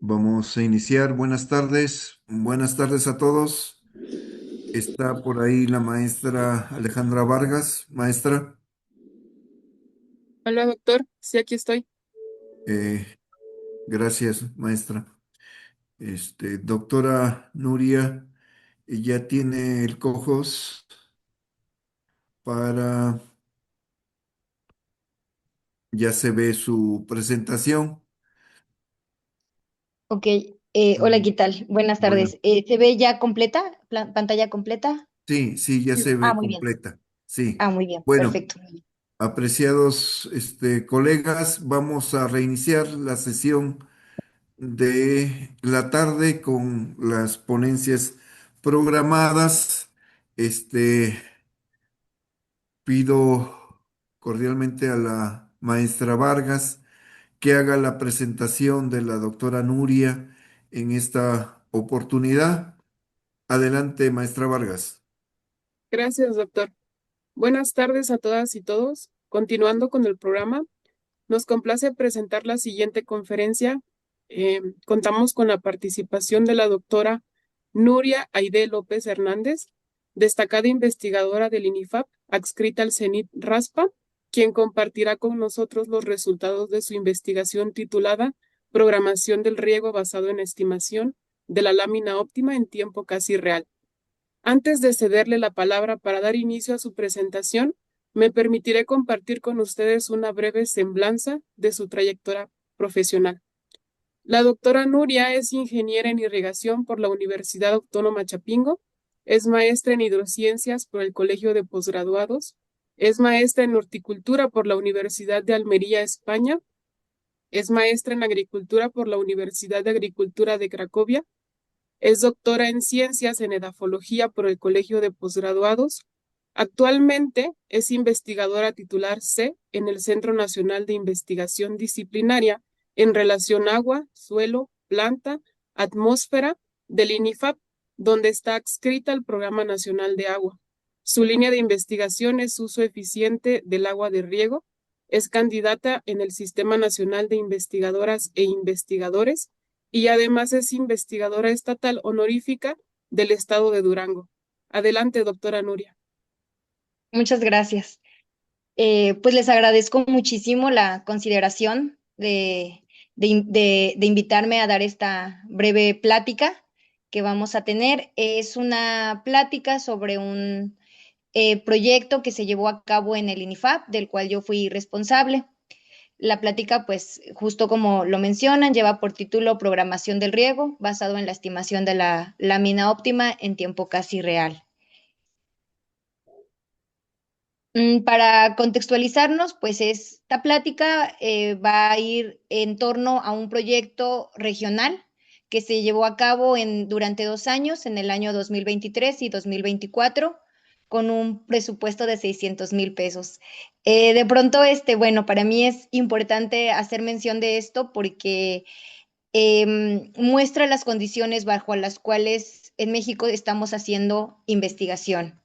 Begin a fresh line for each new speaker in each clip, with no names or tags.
Vamos a iniciar. Buenas tardes. Buenas tardes a todos. Está por ahí la maestra Alejandra Vargas. Maestra,
Hola, doctor. Sí, aquí estoy.
eh, gracias, maestra. Doctora Nuria, ya tiene el cojos para, ya se ve su presentación.
Ok, hola,
Mm,
¿qué tal? Buenas
Bueno,
tardes. ¿Se ve ya completa? ¿Pantalla completa?
sí, sí, ya
Sí.
se
Ah,
ve
muy bien.
completa. Sí.
Ah, muy bien,
Bueno,
perfecto.
apreciados, colegas, vamos a reiniciar la sesión de la tarde con las ponencias programadas. Este, Pido cordialmente a la maestra Vargas que haga la presentación de la doctora Nuria en esta oportunidad. Adelante, maestra Vargas.
Gracias, doctor. Buenas tardes a todas y todos. Continuando con el programa, nos complace presentar la siguiente conferencia. Contamos con la participación de la doctora Nuria Aide López Hernández, destacada investigadora del INIFAP, adscrita al CENIT RASPA, quien compartirá con nosotros los resultados de su investigación titulada Programación del riego basado en estimación de la lámina óptima en tiempo casi real. Antes de cederle la palabra para dar inicio a su presentación, me permitiré compartir con ustedes una breve semblanza de su trayectoria profesional. La doctora Nuria es ingeniera en irrigación por la Universidad Autónoma Chapingo, es maestra en hidrociencias por el Colegio de Posgraduados, es maestra en horticultura por la Universidad de Almería, España, es maestra en agricultura por la Universidad de Agricultura de Cracovia. Es doctora en ciencias en edafología por el Colegio de Posgraduados. Actualmente es investigadora titular C en el Centro Nacional de Investigación Disciplinaria en relación agua, suelo, planta, atmósfera del INIFAP, donde está adscrita al Programa Nacional de Agua. Su línea de investigación es uso eficiente del agua de riego. Es candidata en el Sistema Nacional de Investigadoras e Investigadores y además es investigadora estatal honorífica del estado de Durango. Adelante, doctora Nuria.
Muchas gracias. Pues les agradezco muchísimo la consideración de invitarme a dar esta breve plática que vamos a tener. Es una plática sobre un proyecto que se llevó a cabo en el INIFAP, del cual yo fui responsable. La plática, pues, justo como lo mencionan, lleva por título Programación del riego, basado en la estimación de la lámina óptima en tiempo casi real. Para contextualizarnos, pues esta plática va a ir en torno a un proyecto regional que se llevó a cabo durante 2 años, en el año 2023 y 2024, con un presupuesto de 600,000 pesos. De pronto, bueno, para mí es importante hacer mención de esto porque muestra las condiciones bajo las cuales en México estamos haciendo investigación.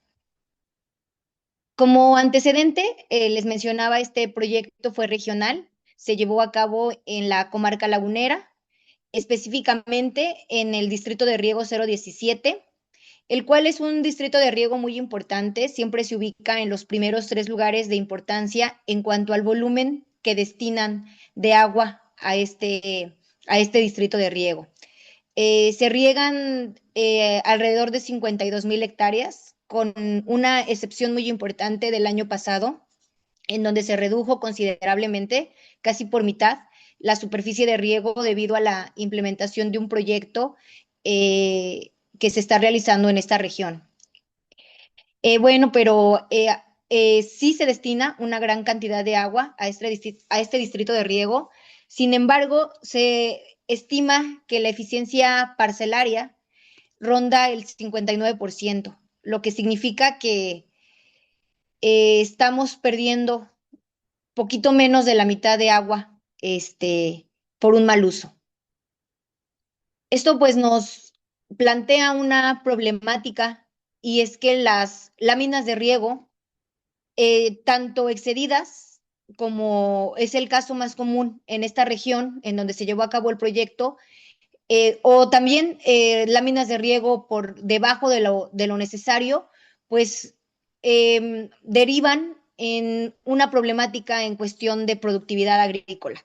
Como antecedente, les mencionaba, este proyecto fue regional, se llevó a cabo en la comarca lagunera, específicamente en el distrito de riego 017, el cual es un distrito de riego muy importante, siempre se ubica en los primeros 3 lugares de importancia en cuanto al volumen que destinan de agua a este distrito de riego. Se riegan alrededor de 52,000 hectáreas, con una excepción muy importante del año pasado, en donde se redujo considerablemente, casi por mitad, la superficie de riego debido a la implementación de un proyecto que se está realizando en esta región. Bueno, pero sí se destina una gran cantidad de agua a este distrito de riego. Sin embargo, se estima que la eficiencia parcelaria ronda el 59%, lo que significa que estamos perdiendo poquito menos de la mitad de agua por un mal uso. Esto pues nos plantea una problemática, y es que las láminas de riego, tanto excedidas, como es el caso más común en esta región en donde se llevó a cabo el proyecto, o también láminas de riego por debajo de lo necesario, pues derivan en una problemática en cuestión de productividad agrícola.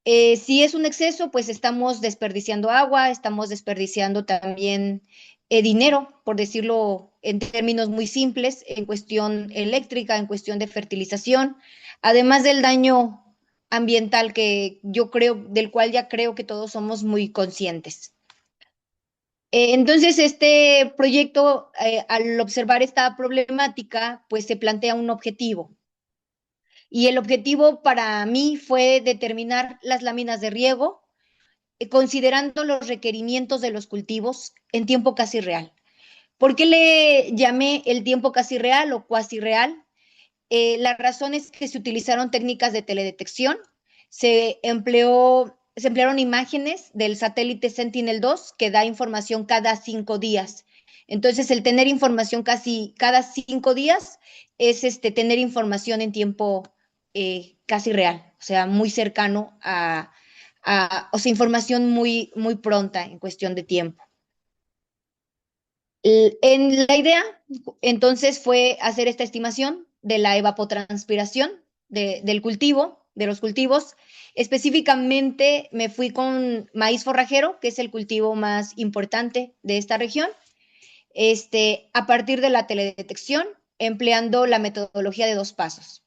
Si es un exceso, pues estamos desperdiciando agua, estamos desperdiciando también dinero, por decirlo en términos muy simples, en cuestión eléctrica, en cuestión de fertilización, además del daño ambiental que yo creo, del cual ya creo que todos somos muy conscientes. Entonces, este proyecto, al observar esta problemática, pues se plantea un objetivo. Y el objetivo para mí fue determinar las láminas de riego, considerando los requerimientos de los cultivos en tiempo casi real. ¿Por qué le llamé el tiempo casi real o cuasi real? La razón es que se utilizaron técnicas de teledetección, se emplearon imágenes del satélite Sentinel-2 que da información cada 5 días. Entonces, el tener información casi cada 5 días es tener información en tiempo casi real, o sea, muy cercano o sea, información muy, muy pronta en cuestión de tiempo. En la idea, entonces, fue hacer esta estimación de la evapotranspiración del cultivo, de los cultivos. Específicamente me fui con maíz forrajero, que es el cultivo más importante de esta región, a partir de la teledetección, empleando la metodología de 2 pasos.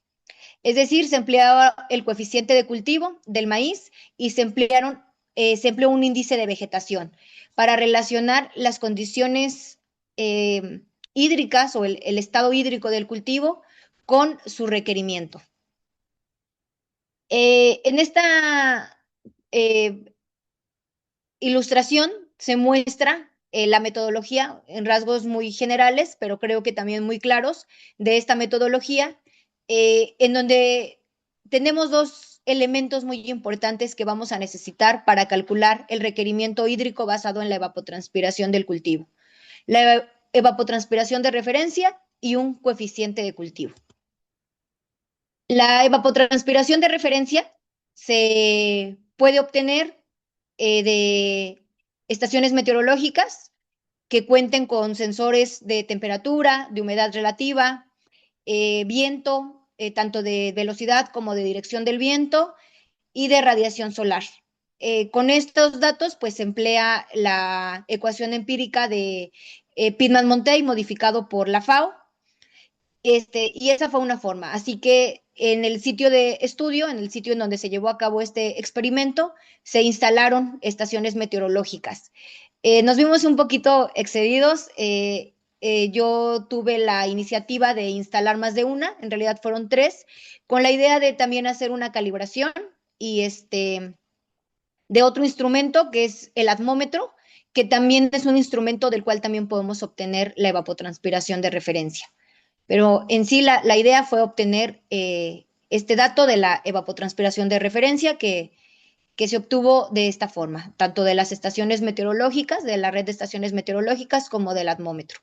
Es decir, se empleaba el coeficiente de cultivo del maíz y se empleó un índice de vegetación para relacionar las condiciones hídricas o el estado hídrico del cultivo con su requerimiento. En esta ilustración se muestra la metodología en rasgos muy generales, pero creo que también muy claros, de esta metodología, en donde tenemos 2 elementos muy importantes que vamos a necesitar para calcular el requerimiento hídrico basado en la evapotranspiración del cultivo. La evapotranspiración de referencia y un coeficiente de cultivo. La evapotranspiración de referencia se puede obtener de estaciones meteorológicas que cuenten con sensores de temperatura, de humedad relativa, viento, tanto de velocidad como de dirección del viento, y de radiación solar. Con estos datos, pues se emplea la ecuación empírica de Pitman-Monteil modificado por la FAO, y esa fue una forma. Así que en el sitio de estudio, en el sitio en donde se llevó a cabo este experimento, se instalaron estaciones meteorológicas. Nos vimos un poquito excedidos. Yo tuve la iniciativa de instalar más de una, en realidad fueron 3, con la idea de también hacer una calibración y de otro instrumento que es el atmómetro, que también es un instrumento del cual también podemos obtener la evapotranspiración de referencia. Pero en sí la idea fue obtener este dato de la evapotranspiración de referencia que se obtuvo de esta forma, tanto de las estaciones meteorológicas, de la red de estaciones meteorológicas, como del atmómetro.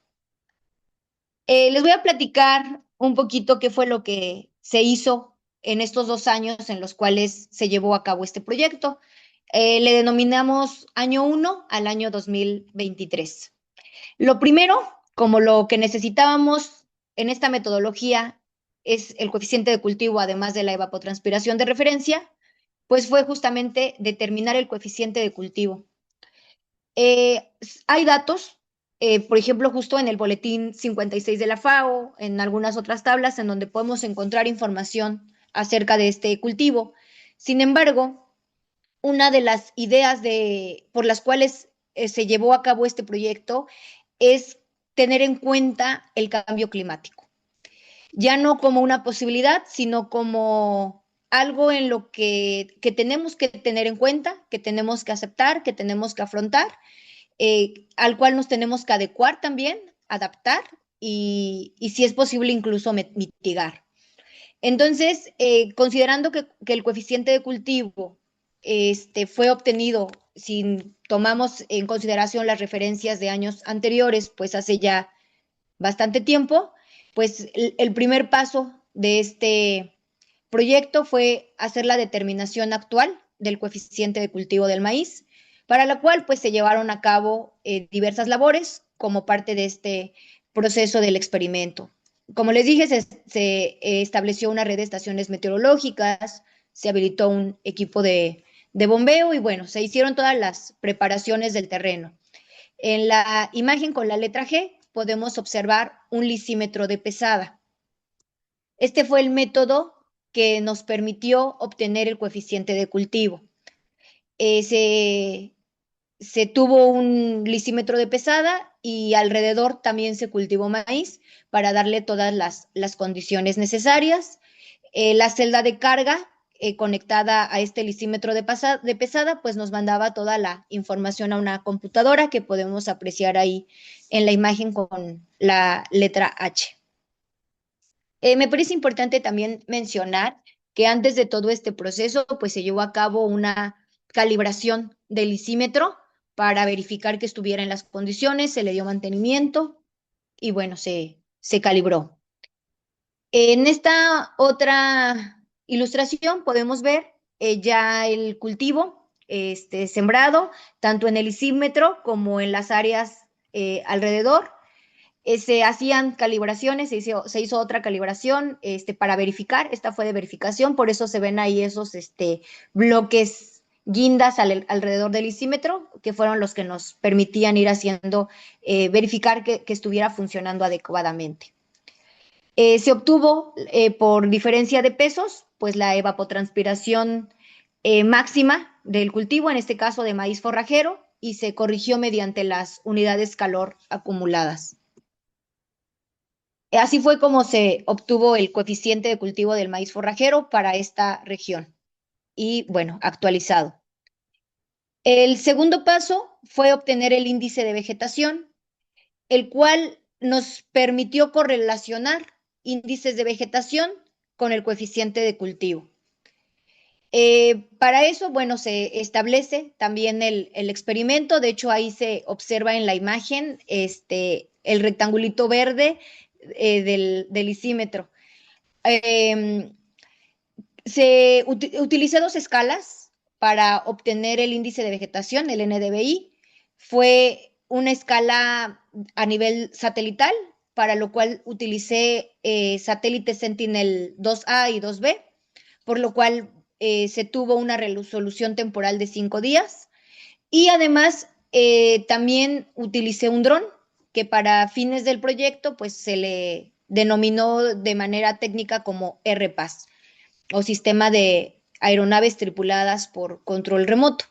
Les voy a platicar un poquito qué fue lo que se hizo en estos 2 años en los cuales se llevó a cabo este proyecto. Le denominamos año 1 al año 2023. Lo primero, como lo que necesitábamos en esta metodología es el coeficiente de cultivo, además de la evapotranspiración de referencia, pues fue justamente determinar el coeficiente de cultivo. Hay datos, por ejemplo, justo en el boletín 56 de la FAO, en algunas otras tablas en donde podemos encontrar información acerca de este cultivo. Sin embargo, una de las ideas por las cuales se llevó a cabo este proyecto es tener en cuenta el cambio climático. ya no como una posibilidad, sino como algo en lo que tenemos que tener en cuenta, que tenemos que aceptar, que tenemos que afrontar, al cual nos tenemos que adecuar también, adaptar y si es posible incluso mitigar. Entonces, considerando que el coeficiente de cultivo fue obtenido, si tomamos en consideración las referencias de años anteriores, pues hace ya bastante tiempo, pues el primer paso de este proyecto fue hacer la determinación actual del coeficiente de cultivo del maíz, para la cual pues se llevaron a cabo diversas labores como parte de este proceso del experimento. Como les dije, se estableció una red de estaciones meteorológicas, se habilitó un equipo de bombeo y bueno, se hicieron todas las preparaciones del terreno. En la imagen con la letra G podemos observar un lisímetro de pesada. Este fue el método que nos permitió obtener el coeficiente de cultivo. Se tuvo un lisímetro de pesada y alrededor también se cultivó maíz para darle todas las condiciones necesarias. La celda de carga conectada a este lisímetro de pesada, pues nos mandaba toda la información a una computadora que podemos apreciar ahí en la imagen con la letra H. Me parece importante también mencionar que antes de todo este proceso, pues se llevó a cabo una calibración del lisímetro para verificar que estuviera en las condiciones, se le dio mantenimiento y bueno, se calibró. En esta otra ilustración podemos ver ya el cultivo sembrado, tanto en el lisímetro como en las áreas alrededor. Se hacían calibraciones, se hizo otra calibración para verificar, esta fue de verificación, por eso se ven ahí esos bloques guindas alrededor del lisímetro, que fueron los que nos permitían ir haciendo, verificar que estuviera funcionando adecuadamente. Se obtuvo por diferencia de pesos, pues la evapotranspiración máxima del cultivo, en este caso de maíz forrajero, y se corrigió mediante las unidades calor acumuladas. Así fue como se obtuvo el coeficiente de cultivo del maíz forrajero para esta región y, bueno, actualizado. El segundo paso fue obtener el índice de vegetación, el cual nos permitió correlacionar índices de vegetación con el coeficiente de cultivo. Para eso, bueno, se establece también el experimento. De hecho, ahí se observa en la imagen el rectangulito verde del lisímetro. Utilicé dos escalas para obtener el índice de vegetación, el NDVI. Fue una escala a nivel satelital, para lo cual utilicé satélites Sentinel 2A y 2B, por lo cual se tuvo una resolución temporal de 5 días. Y además también utilicé un dron que para fines del proyecto pues se le denominó de manera técnica como RPAS o sistema de aeronaves tripuladas por control remoto.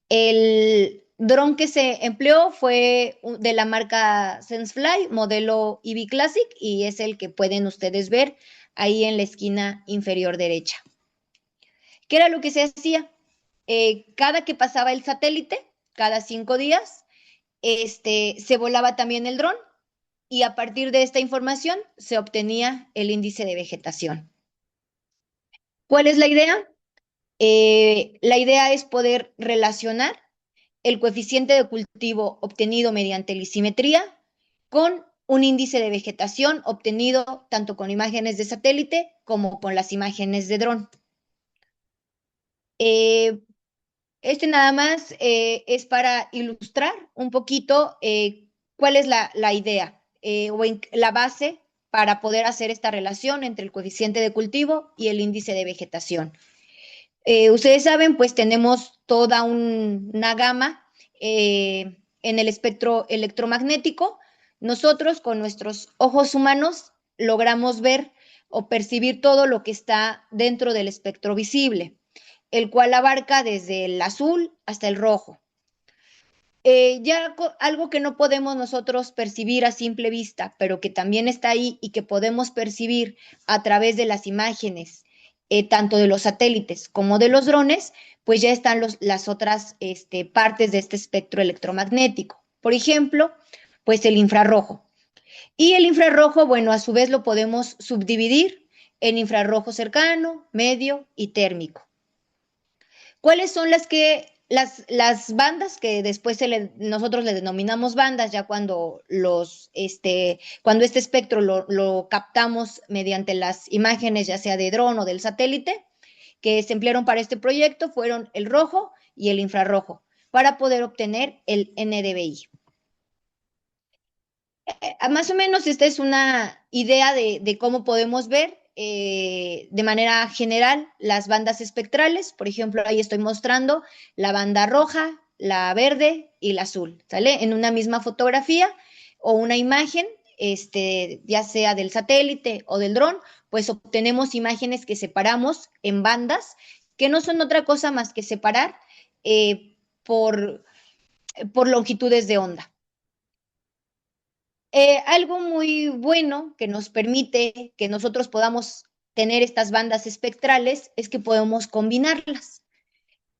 El dron que se empleó fue de la marca SenseFly, modelo EV Classic, y es el que pueden ustedes ver ahí en la esquina inferior derecha. ¿Qué era lo que se hacía? Cada que pasaba el satélite, cada 5 días, se volaba también el dron y a partir de esta información se obtenía el índice de vegetación. ¿Cuál es la idea? La idea es poder relacionar el coeficiente de cultivo obtenido mediante lisimetría con un índice de vegetación obtenido tanto con imágenes de satélite como con las imágenes de dron. Nada más es para ilustrar un poquito cuál es la idea o la base para poder hacer esta relación entre el coeficiente de cultivo y el índice de vegetación. Ustedes saben, pues tenemos toda una gama en el espectro electromagnético. Nosotros con nuestros ojos humanos logramos ver o percibir todo lo que está dentro del espectro visible, el cual abarca desde el azul hasta el rojo. Algo que no podemos nosotros percibir a simple vista, pero que también está ahí y que podemos percibir a través de las imágenes, tanto de los satélites como de los drones, pues ya están las otras partes de este espectro electromagnético. Por ejemplo, pues el infrarrojo. Y el infrarrojo, bueno, a su vez lo podemos subdividir en infrarrojo cercano, medio y térmico. ¿Cuáles son las bandas que después nosotros le denominamos bandas ya cuando cuando este espectro lo captamos mediante las imágenes, ya sea de dron o del satélite, que se emplearon para este proyecto fueron el rojo y el infrarrojo, para poder obtener el NDVI. Más o menos esta es una idea de cómo podemos ver de manera general las bandas espectrales. Por ejemplo, ahí estoy mostrando la banda roja, la verde y la azul, ¿sale? En una misma fotografía o una imagen, ya sea del satélite o del dron, pues obtenemos imágenes que separamos en bandas, que no son otra cosa más que separar por longitudes de onda. Algo muy bueno que nos permite que nosotros podamos tener estas bandas espectrales es que podemos combinarlas.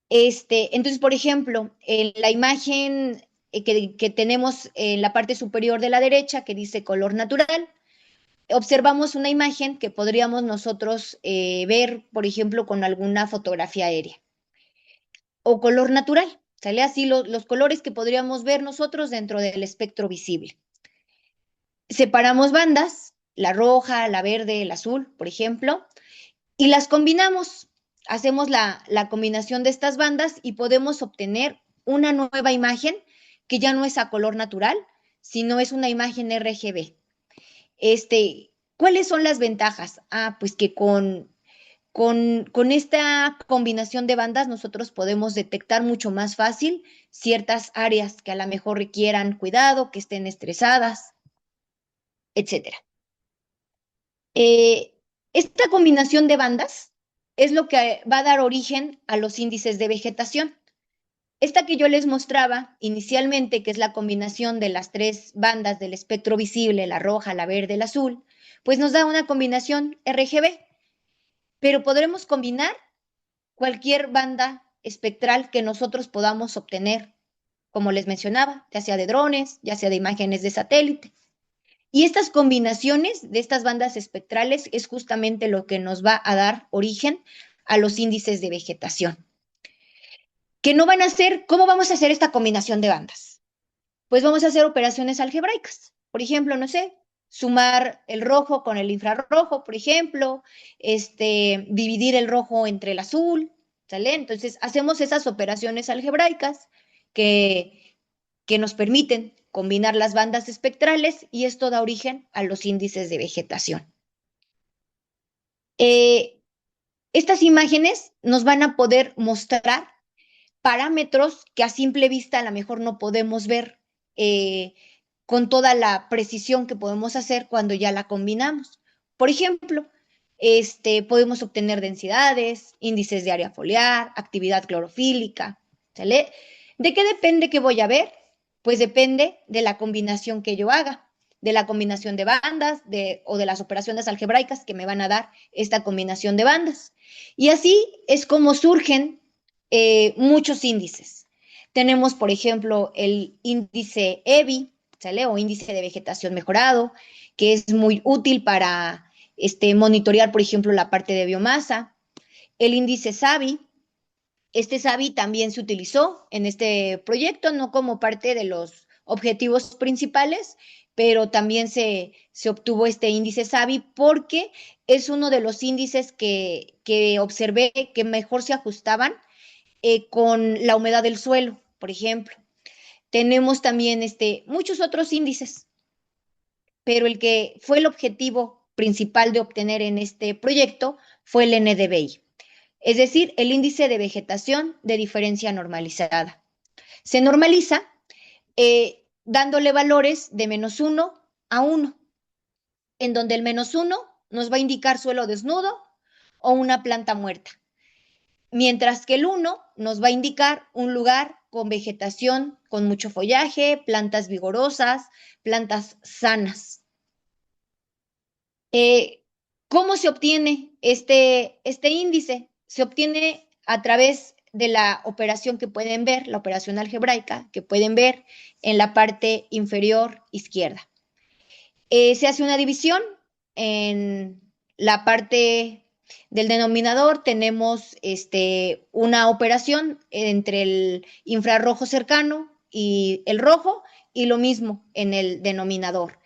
Entonces, por ejemplo, en la imagen que tenemos en la parte superior de la derecha, que dice color natural, observamos una imagen que podríamos nosotros ver, por ejemplo, con alguna fotografía aérea. O color natural, ¿sale? Así los colores que podríamos ver nosotros dentro del espectro visible. Separamos bandas, la roja, la verde, el azul, por ejemplo, y las combinamos. Hacemos la combinación de estas bandas y podemos obtener una nueva imagen que ya no es a color natural, sino es una imagen RGB. ¿Cuáles son las ventajas? Pues que con esta combinación de bandas nosotros podemos detectar mucho más fácil ciertas áreas que a lo mejor requieran cuidado, que estén estresadas, etcétera. Esta combinación de bandas es lo que va a dar origen a los índices de vegetación. Esta que yo les mostraba inicialmente, que es la combinación de las tres bandas del espectro visible, la roja, la verde, el azul, pues nos da una combinación RGB, pero podremos combinar cualquier banda espectral que nosotros podamos obtener, como les mencionaba, ya sea de drones, ya sea de imágenes de satélite. Y estas combinaciones de estas bandas espectrales es justamente lo que nos va a dar origen a los índices de vegetación. Que no van a ser, ¿cómo vamos a hacer esta combinación de bandas? Pues vamos a hacer operaciones algebraicas. Por ejemplo, no sé, sumar el rojo con el infrarrojo, por ejemplo, dividir el rojo entre el azul, ¿sale? Entonces, hacemos esas operaciones algebraicas que nos permiten combinar las bandas espectrales y esto da origen a los índices de vegetación. Estas imágenes nos van a poder mostrar parámetros que a simple vista a lo mejor no podemos ver con toda la precisión que podemos hacer cuando ya la combinamos. Por ejemplo, podemos obtener densidades, índices de área foliar, actividad clorofílica, ¿sale? ¿De qué depende que voy a ver? Pues depende de la combinación que yo haga, de la combinación de bandas o de las operaciones algebraicas que me van a dar esta combinación de bandas. Y así es como surgen muchos índices. Tenemos, por ejemplo, el índice EBI, ¿sale? O índice de vegetación mejorado, que es muy útil para monitorear, por ejemplo, la parte de biomasa. El índice SABI, este SABI también se utilizó en este proyecto, no como parte de los objetivos principales, pero también se obtuvo este índice SABI porque es uno de los índices que observé que mejor se ajustaban con la humedad del suelo, por ejemplo. Tenemos también muchos otros índices, pero el que fue el objetivo principal de obtener en este proyecto fue el NDVI, es decir, el índice de vegetación de diferencia normalizada. Se normaliza dándole valores de -1 a 1, en donde el -1 nos va a indicar suelo desnudo o una planta muerta, mientras que el 1 nos va a indicar un lugar con vegetación, con mucho follaje, plantas vigorosas, plantas sanas. ¿Cómo se obtiene este índice? Se obtiene a través de la operación que pueden ver, la operación algebraica, que pueden ver en la parte inferior izquierda. Se hace una división en la parte del denominador. Tenemos una operación entre el infrarrojo cercano y el rojo, y lo mismo en el denominador,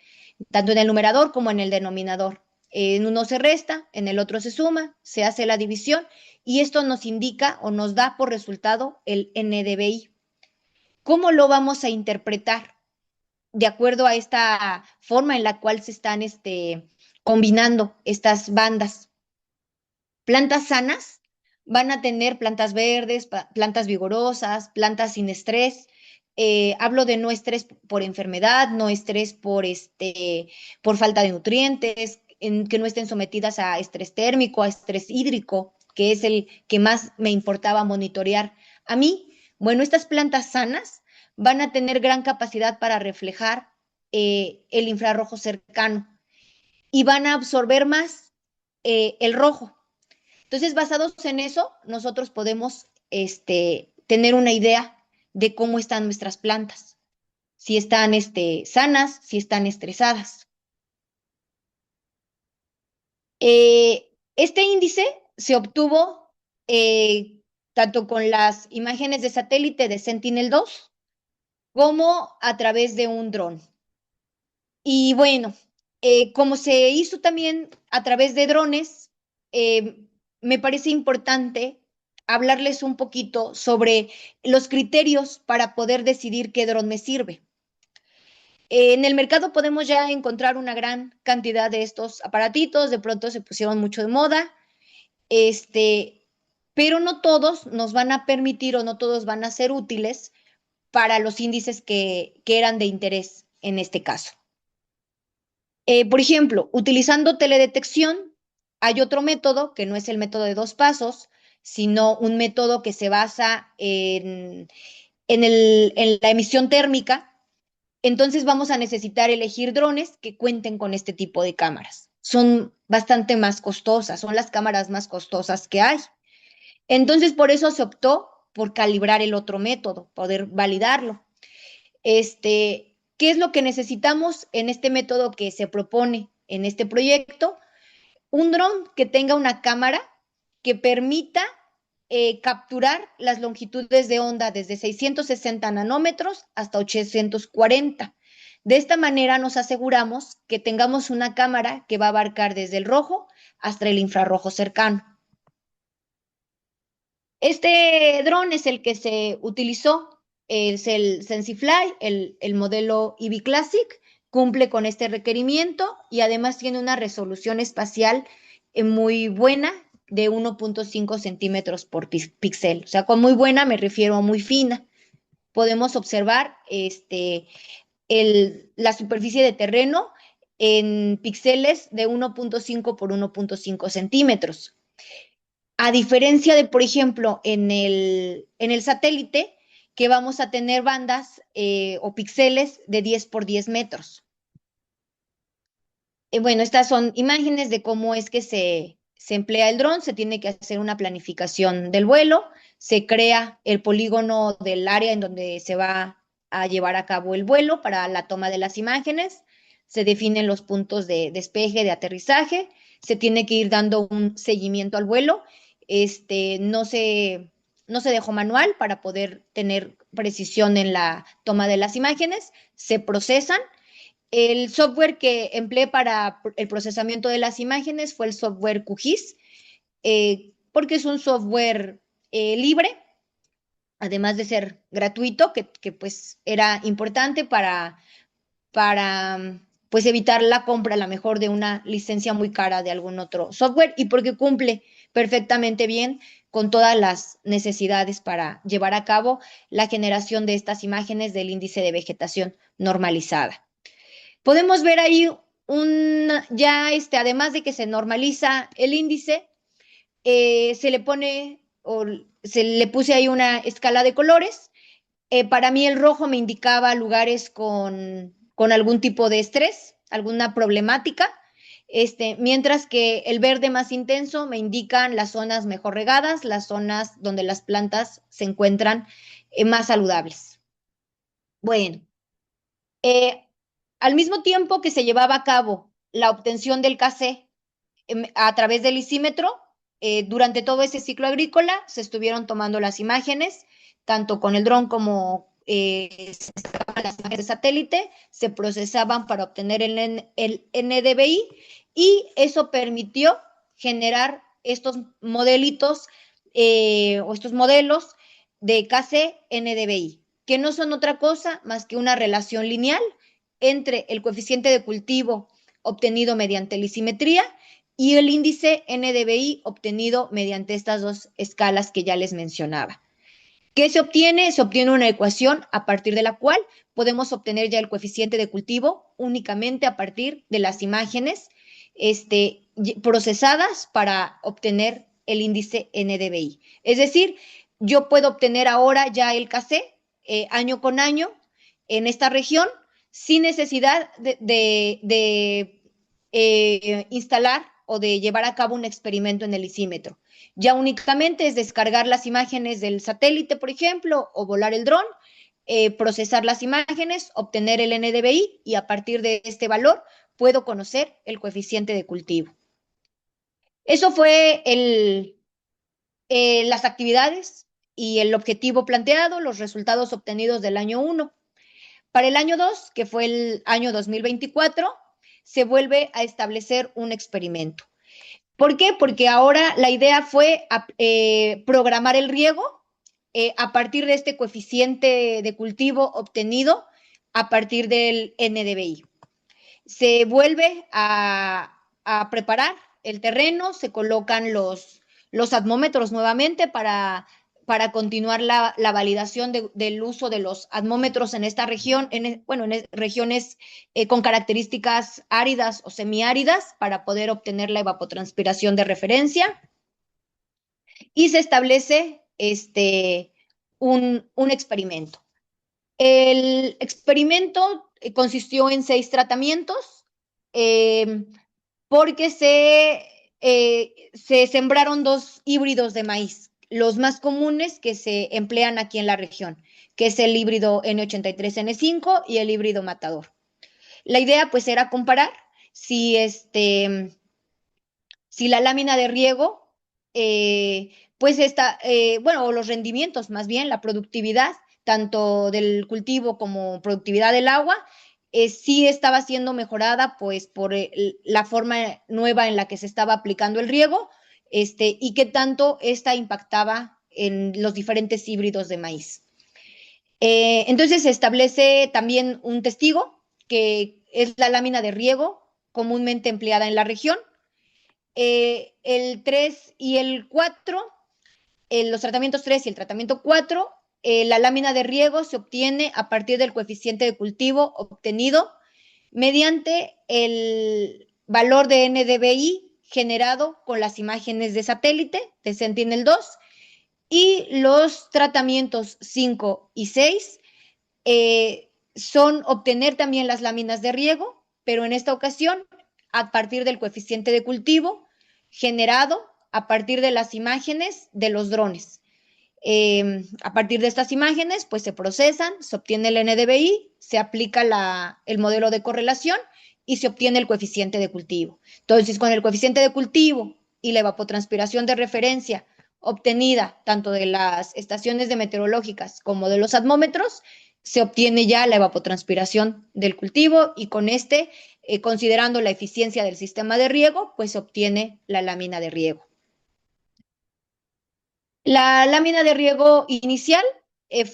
tanto en el numerador como en el denominador. En uno se resta, en el otro se suma, se hace la división, y esto nos indica o nos da por resultado el NDVI. ¿Cómo lo vamos a interpretar? De acuerdo a esta forma en la cual se están combinando estas bandas. Plantas sanas van a tener plantas verdes, plantas vigorosas, plantas sin estrés. Hablo de no estrés por enfermedad, no estrés por falta de nutrientes, que no estén sometidas a estrés térmico, a estrés hídrico, que es el que más me importaba monitorear a mí. Bueno, estas plantas sanas van a tener gran capacidad para reflejar el infrarrojo cercano y van a absorber más el rojo. Entonces, basados en eso, nosotros podemos tener una idea de cómo están nuestras plantas, si están sanas, si están estresadas. Este índice se obtuvo tanto con las imágenes de satélite de Sentinel-2 como a través de un dron. Y bueno, como se hizo también a través de drones, me parece importante hablarles un poquito sobre los criterios para poder decidir qué dron me sirve. En el mercado podemos ya encontrar una gran cantidad de estos aparatitos, de pronto se pusieron mucho de moda, pero no todos nos van a permitir o no todos van a ser útiles para los índices que eran de interés en este caso. Por ejemplo, utilizando teledetección, hay otro método que no es el método de 2 pasos, sino un método que se basa en la emisión térmica. Entonces vamos a necesitar elegir drones que cuenten con este tipo de cámaras. Son bastante más costosas, son las cámaras más costosas que hay. Entonces por eso se optó por calibrar el otro método, poder validarlo. ¿Qué es lo que necesitamos en este método que se propone en este proyecto? Un dron que tenga una cámara que permita capturar las longitudes de onda desde 660 nanómetros hasta 840. De esta manera nos aseguramos que tengamos una cámara que va a abarcar desde el rojo hasta el infrarrojo cercano. Este dron es el que se utilizó, es el Sensifly, el modelo EV Classic, cumple con este requerimiento y además tiene una resolución espacial muy buena, de 1.5 centímetros por píxel. O sea, con muy buena me refiero a muy fina. Podemos observar la superficie de terreno en píxeles de 1.5 por 1.5 centímetros. A diferencia de, por ejemplo, en el satélite, que vamos a tener bandas o píxeles de 10 por 10 metros. Bueno, estas son imágenes de cómo es que se emplea el dron. Se tiene que hacer una planificación del vuelo, se crea el polígono del área en donde se va a llevar a cabo el vuelo para la toma de las imágenes, se definen los puntos de despegue, de aterrizaje, se tiene que ir dando un seguimiento al vuelo. No se dejó manual para poder tener precisión en la toma de las imágenes, se procesan. El software que empleé para el procesamiento de las imágenes fue el software QGIS, porque es un software libre, además de ser gratuito, que pues era importante para pues evitar la compra a lo mejor de una licencia muy cara de algún otro software, y porque cumple perfectamente bien con todas las necesidades para llevar a cabo la generación de estas imágenes del índice de vegetación normalizada. Podemos ver ahí ya además de que se normaliza el índice, se le puse ahí una escala de colores Para mí el rojo me indicaba lugares con algún tipo de estrés, alguna problemática, mientras que el verde más intenso me indican las zonas mejor regadas, las zonas donde las plantas se encuentran más saludables. Bueno, eh, al mismo tiempo que se llevaba a cabo la obtención del café a través del lisímetro, durante todo ese ciclo agrícola se estuvieron tomando las imágenes, tanto con el dron como las imágenes de satélite, se procesaban para obtener el NDVI y eso permitió generar estos modelitos o estos modelos de KC-NDVI, que no son otra cosa más que una relación lineal entre el coeficiente de cultivo obtenido mediante lisimetría y el índice NDVI obtenido mediante estas dos escalas que ya les mencionaba. ¿Qué se obtiene? Se obtiene una ecuación a partir de la cual podemos obtener ya el coeficiente de cultivo únicamente a partir de las imágenes procesadas para obtener el índice NDVI. Es decir, yo puedo obtener ahora ya el KC año con año en esta región sin necesidad de instalar o de llevar a cabo un experimento en el lisímetro. Ya únicamente es descargar las imágenes del satélite, por ejemplo, o volar el dron, procesar las imágenes, obtener el NDVI y a partir de este valor puedo conocer el coeficiente de cultivo. Eso fue las actividades y el objetivo planteado, los resultados obtenidos del año 1. Para el año 2, que fue el año 2024, se vuelve a establecer un experimento. ¿Por qué? Porque ahora la idea fue programar el riego a partir de este coeficiente de cultivo obtenido a partir del NDVI. Se vuelve a preparar el terreno, se colocan los atmómetros nuevamente para continuar la validación del uso de los atmómetros en esta región, en regiones con características áridas o semiáridas para poder obtener la evapotranspiración de referencia. Y se establece un experimento. El experimento consistió en 6 tratamientos porque se sembraron 2 híbridos de maíz, los más comunes que se emplean aquí en la región, que es el híbrido N83N5 y el híbrido matador. La idea pues era comparar si la lámina de riego, pues o los rendimientos más bien, la productividad tanto del cultivo como productividad del agua, sí estaba siendo mejorada pues por la forma nueva en la que se estaba aplicando el riego y qué tanto esta impactaba en los diferentes híbridos de maíz. Entonces se establece también un testigo que es la lámina de riego comúnmente empleada en la región. El 3 y el 4, los tratamientos 3 y el tratamiento 4, la lámina de riego se obtiene a partir del coeficiente de cultivo obtenido mediante el valor de NDVI generado con las imágenes de satélite de Sentinel-2 y los tratamientos 5 y 6 son obtener también las láminas de riego, pero en esta ocasión a partir del coeficiente de cultivo generado a partir de las imágenes de los drones. A partir de estas imágenes, pues se procesan, se obtiene el NDVI, se aplica el modelo de correlación y se obtiene el coeficiente de cultivo. Entonces, con el coeficiente de cultivo y la evapotranspiración de referencia obtenida tanto de las estaciones de meteorológicas como de los atmómetros, se obtiene ya la evapotranspiración del cultivo y con considerando la eficiencia del sistema de riego, pues se obtiene la lámina de riego. La lámina de riego inicial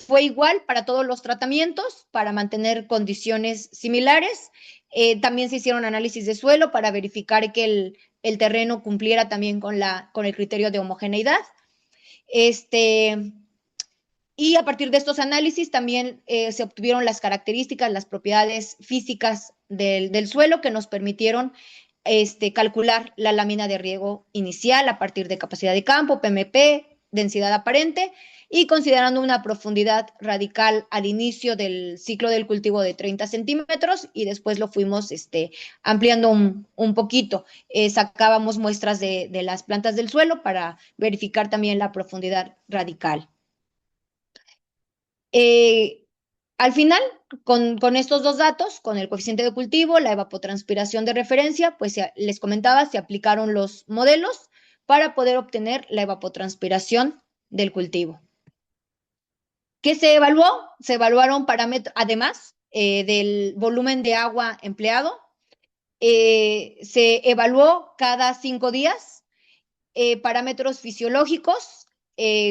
fue igual para todos los tratamientos, para mantener condiciones similares. También se hicieron análisis de suelo para verificar que el terreno cumpliera también con el criterio de homogeneidad. Y a partir de estos análisis también se obtuvieron las características, las propiedades físicas del suelo que nos permitieron calcular la lámina de riego inicial a partir de capacidad de campo, PMP, densidad aparente y considerando una profundidad radical al inicio del ciclo del cultivo de 30 centímetros y después lo fuimos ampliando un poquito. Sacábamos muestras de las plantas del suelo para verificar también la profundidad radical. Al final, con estos dos datos, con el coeficiente de cultivo, la evapotranspiración de referencia, pues les comentaba, se aplicaron los modelos para poder obtener la evapotranspiración del cultivo. ¿Qué se evaluó? Se evaluaron parámetros, además del volumen de agua empleado, se evaluó cada 5 días parámetros fisiológicos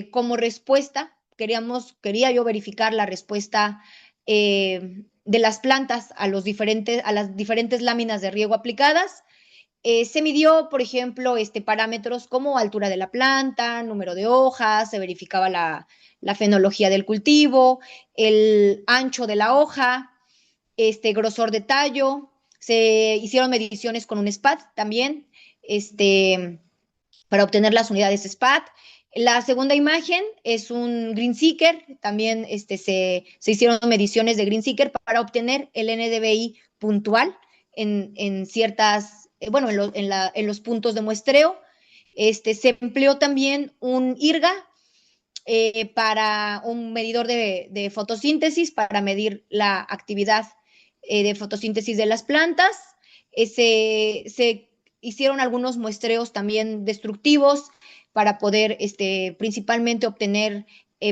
como respuesta. Quería yo verificar la respuesta de las plantas a las diferentes láminas de riego aplicadas. Se midió, por ejemplo, parámetros como altura de la planta, número de hojas, se verificaba la fenología del cultivo, el ancho de la hoja, grosor de tallo. Se hicieron mediciones con un SPAT también, para obtener las unidades SPAT. La segunda imagen es un Green Seeker, también se hicieron mediciones de Green Seeker para obtener el NDVI puntual en ciertas, bueno, en los puntos de muestreo. Se empleó también un IRGA para un medidor de fotosíntesis para medir la actividad de fotosíntesis de las plantas. Se hicieron algunos muestreos también destructivos para poder principalmente obtener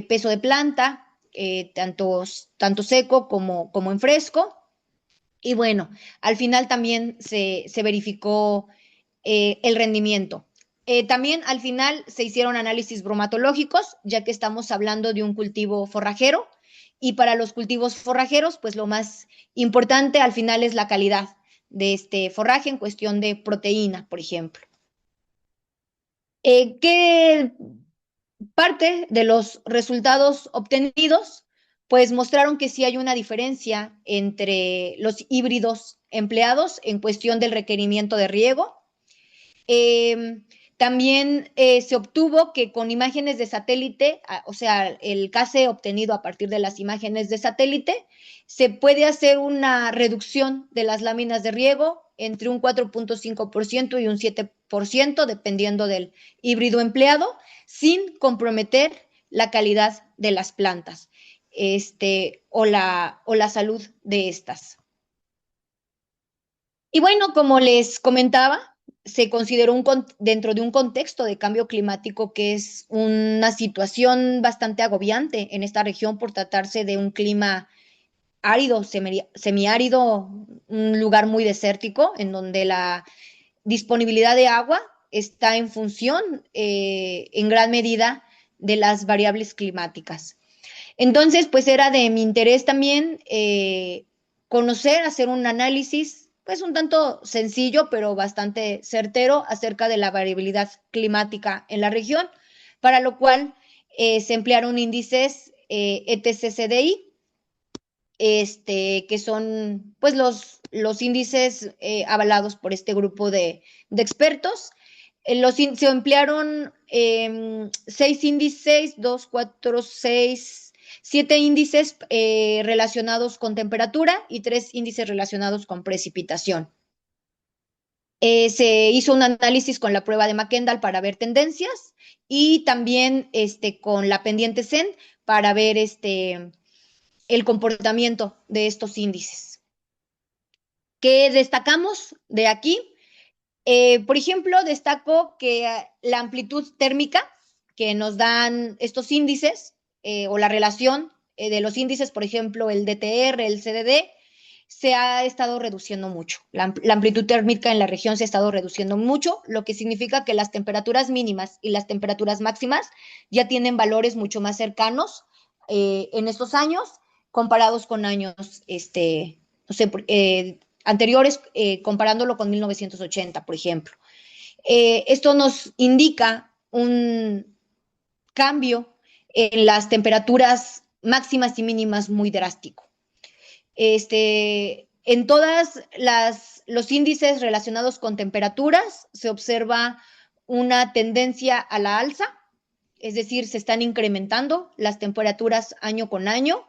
peso de planta, tanto seco como en fresco. Y bueno, al final también se verificó el rendimiento. También al final se hicieron análisis bromatológicos, ya que estamos hablando de un cultivo forrajero, y para los cultivos forrajeros, pues lo más importante al final es la calidad de este forraje en cuestión de proteína, por ejemplo. ¿Qué parte de los resultados obtenidos? Pues mostraron que sí hay una diferencia entre los híbridos empleados en cuestión del requerimiento de riego. También se obtuvo que con imágenes de satélite, o sea, el KC obtenido a partir de las imágenes de satélite, se puede hacer una reducción de las láminas de riego entre un 4.5% y un 7%, dependiendo del híbrido empleado, sin comprometer la calidad de las plantas o la salud de estas. Y bueno, como les comentaba, se consideró dentro de un contexto de cambio climático que es una situación bastante agobiante en esta región por tratarse de un clima árido, semiárido, un lugar muy desértico en donde la disponibilidad de agua está en función en gran medida de las variables climáticas. Entonces, pues era de mi interés también conocer, hacer un análisis pues un tanto sencillo, pero bastante certero acerca de la variabilidad climática en la región, para lo cual se emplearon índices ETCCDI, que son pues los índices avalados por este grupo de expertos. Se emplearon 6 índices, 2, 4, 6, 7 índices relacionados con temperatura y 3 índices relacionados con precipitación. Se hizo un análisis con la prueba de McKendall para ver tendencias y también con la pendiente CEN para ver el comportamiento de estos índices. ¿Qué destacamos de aquí? Por ejemplo, destaco que la amplitud térmica que nos dan estos índices o la relación de los índices, por ejemplo, el DTR, el CDD, se ha estado reduciendo mucho. La amplitud térmica en la región se ha estado reduciendo mucho, lo que significa que las temperaturas mínimas y las temperaturas máximas ya tienen valores mucho más cercanos en estos años comparados con años, no sé, anteriores, comparándolo con 1980, por ejemplo. Esto nos indica un cambio en las temperaturas máximas y mínimas muy drástico. En todas los índices relacionados con temperaturas se observa una tendencia a la alza. es decir, se están incrementando las temperaturas año con año.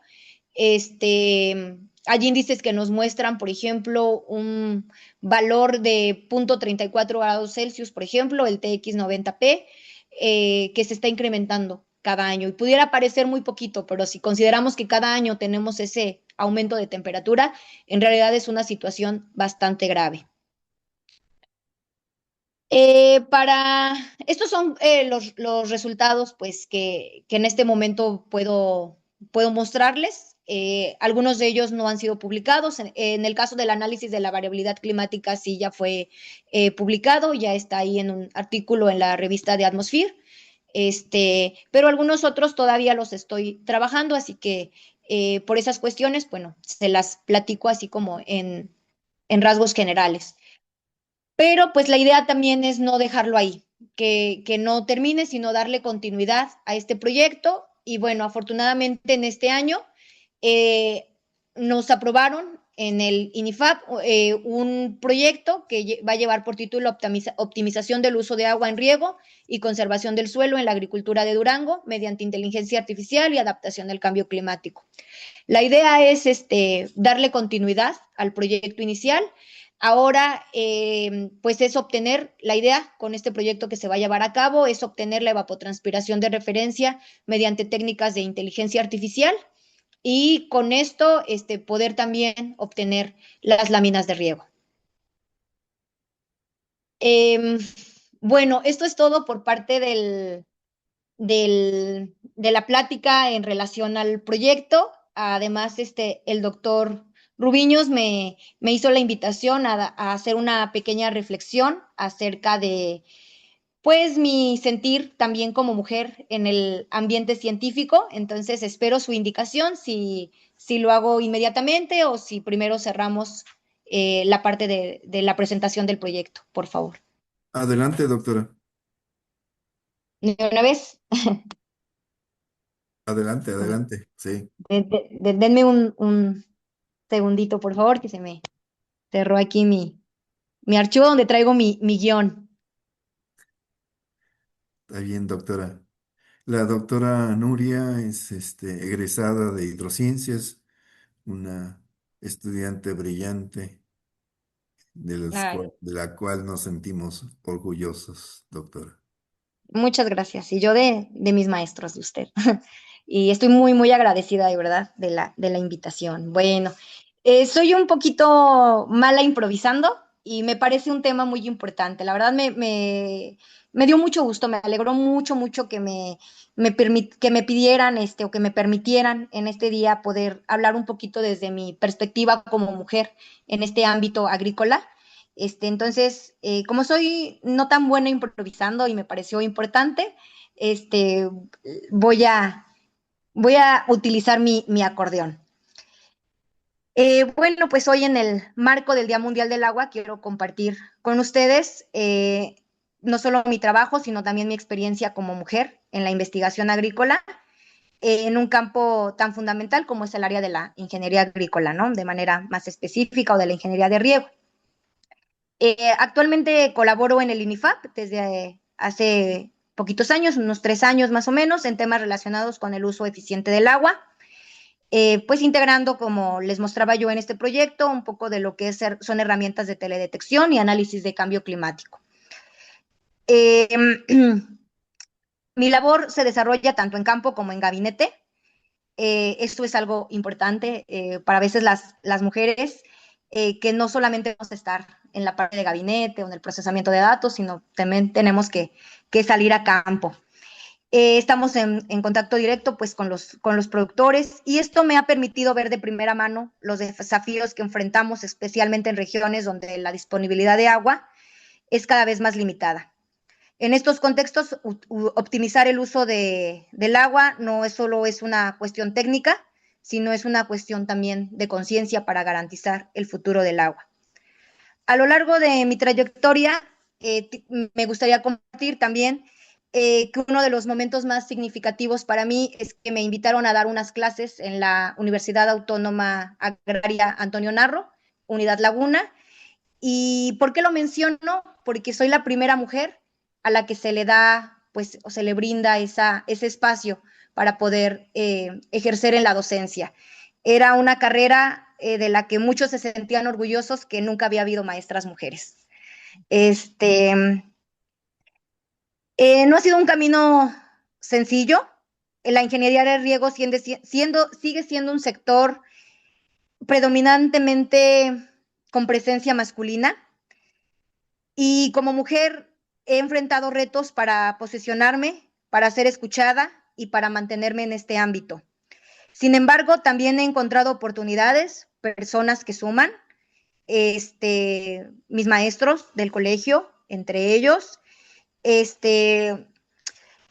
Hay índices que nos muestran, por ejemplo, un valor de 0.34 grados Celsius, por ejemplo, el TX90P, que se está incrementando cada año. Y pudiera parecer muy poquito, pero si consideramos que cada año tenemos ese aumento de temperatura, en realidad es una situación bastante grave. Estos son los resultados pues, que en este momento puedo mostrarles. Algunos de ellos no han sido publicados. En el caso del análisis de la variabilidad climática sí ya fue publicado, ya está ahí en un artículo en la revista de Atmosphere. Pero algunos otros todavía los estoy trabajando, así que por esas cuestiones, bueno, se las platico así como en rasgos generales. Pero pues la idea también es no dejarlo ahí, que no termine, sino darle continuidad a este proyecto. Y bueno, afortunadamente en este año nos aprobaron en el INIFAP un proyecto que va a llevar por título Optimización del uso de agua en riego y conservación del suelo en la agricultura de Durango mediante inteligencia artificial y adaptación al cambio climático. La idea es darle continuidad al proyecto inicial. Ahora, pues es obtener, la idea con este proyecto que se va a llevar a cabo es obtener la evapotranspiración de referencia mediante técnicas de inteligencia artificial y con esto poder también obtener las láminas de riego. Bueno, esto es todo por parte de la plática en relación al proyecto. Además, el doctor Rubiños me hizo la invitación a hacer una pequeña reflexión acerca de, pues, mi sentir también como mujer en el ambiente científico. Entonces, espero su indicación, si lo hago inmediatamente o si primero cerramos la parte de la presentación del proyecto, por favor.
Adelante, doctora.
De una vez,
Adelante, adelante. Sí,
denme un segundito, por favor, que se me cerró aquí mi archivo donde traigo mi guión.
está bien, doctora. La doctora Nuria es egresada de hidrociencias, una estudiante brillante
Ay,
de la cual nos sentimos orgullosos, doctora.
muchas gracias. Y yo de mis maestros, de usted. Y estoy muy, muy agradecida, de verdad, de la invitación. Bueno, soy un poquito mala improvisando y me parece un tema muy importante. La verdad, me dio mucho gusto, me alegró mucho, mucho que me pidieran o que me permitieran en este día poder hablar un poquito desde mi perspectiva como mujer en este ámbito agrícola. Entonces, como soy no tan buena improvisando y me pareció importante, este, voy a, voy a utilizar mi acordeón. Bueno, pues hoy en el marco del Día Mundial del Agua quiero compartir con ustedes no solo mi trabajo, sino también mi experiencia como mujer en la investigación agrícola en un campo tan fundamental como es el área de la ingeniería agrícola, ¿no? De manera más específica o de la ingeniería de riego. Actualmente colaboro en el INIFAP desde hace poquitos años, unos 3 años más o menos, en temas relacionados con el uso eficiente del agua, pues integrando, como les mostraba yo en este proyecto, un poco de lo que son herramientas de teledetección y análisis de cambio climático. Mi labor se desarrolla tanto en campo como en gabinete. Esto es algo importante para a veces las mujeres que no solamente vamos a estar en la parte de gabinete o en el procesamiento de datos, sino también tenemos que salir a campo. Estamos en contacto directo pues, con los productores y esto me ha permitido ver de primera mano los desafíos que enfrentamos, especialmente en regiones donde la disponibilidad de agua es cada vez más limitada. En estos contextos, optimizar el uso del agua no solo es una cuestión técnica, sino es una cuestión también de conciencia para garantizar el futuro del agua. A lo largo de mi trayectoria, me gustaría compartir también que uno de los momentos más significativos para mí es que me invitaron a dar unas clases en la Universidad Autónoma Agraria Antonio Narro, Unidad Laguna. ¿Y por qué lo menciono? Porque soy la primera mujer a la que se le da pues se le brinda ese espacio para poder ejercer en la docencia. Era una carrera de la que muchos se sentían orgullosos, que nunca había habido maestras mujeres. No ha sido un camino sencillo. La ingeniería de riego sigue siendo un sector predominantemente con presencia masculina, y como mujer he enfrentado retos para posicionarme, para ser escuchada y para mantenerme en este ámbito. Sin embargo, también he encontrado oportunidades, personas que suman, mis maestros del colegio, entre ellos,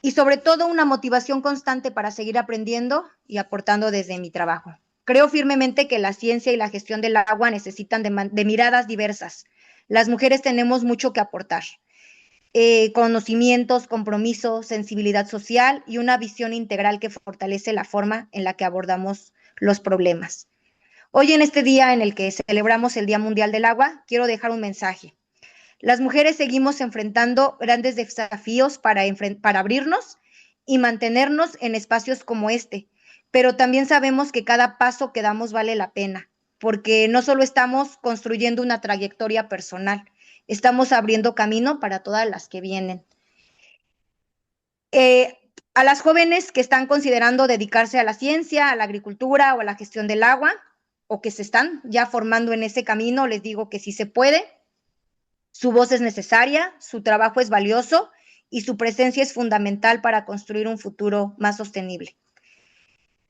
y sobre todo una motivación constante para seguir aprendiendo y aportando desde mi trabajo. Creo firmemente que la ciencia y la gestión del agua necesitan de miradas diversas. Las mujeres tenemos mucho que aportar. Conocimientos, compromiso, sensibilidad social y una visión integral que fortalece la forma en la que abordamos los problemas. Hoy, en este día en el que celebramos el Día Mundial del Agua, quiero dejar un mensaje. Las mujeres seguimos enfrentando grandes desafíos para abrirnos y mantenernos en espacios como este, pero también sabemos que cada paso que damos vale la pena, porque no solo estamos construyendo una trayectoria personal, estamos abriendo camino para todas las que vienen. A las jóvenes que están considerando dedicarse a la ciencia, a la agricultura o a la gestión del agua, o que se están ya formando en ese camino, les digo que sí se puede. Su voz es necesaria, su trabajo es valioso y su presencia es fundamental para construir un futuro más sostenible.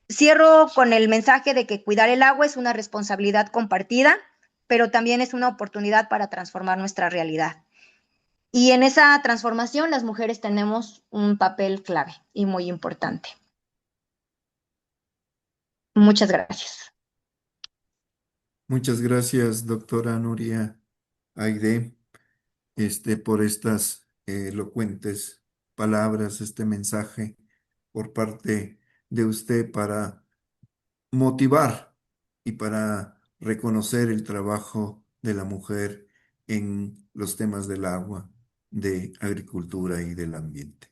Cierro con el mensaje de que cuidar el agua es una responsabilidad compartida, pero también es una oportunidad para transformar nuestra realidad. Y en esa transformación las mujeres tenemos un papel clave y muy importante. Muchas gracias.
Muchas gracias, doctora Nuria Aide, por estas elocuentes palabras, este mensaje por parte de usted para motivar y para reconocer el trabajo de la mujer en los temas del agua, de agricultura y del ambiente.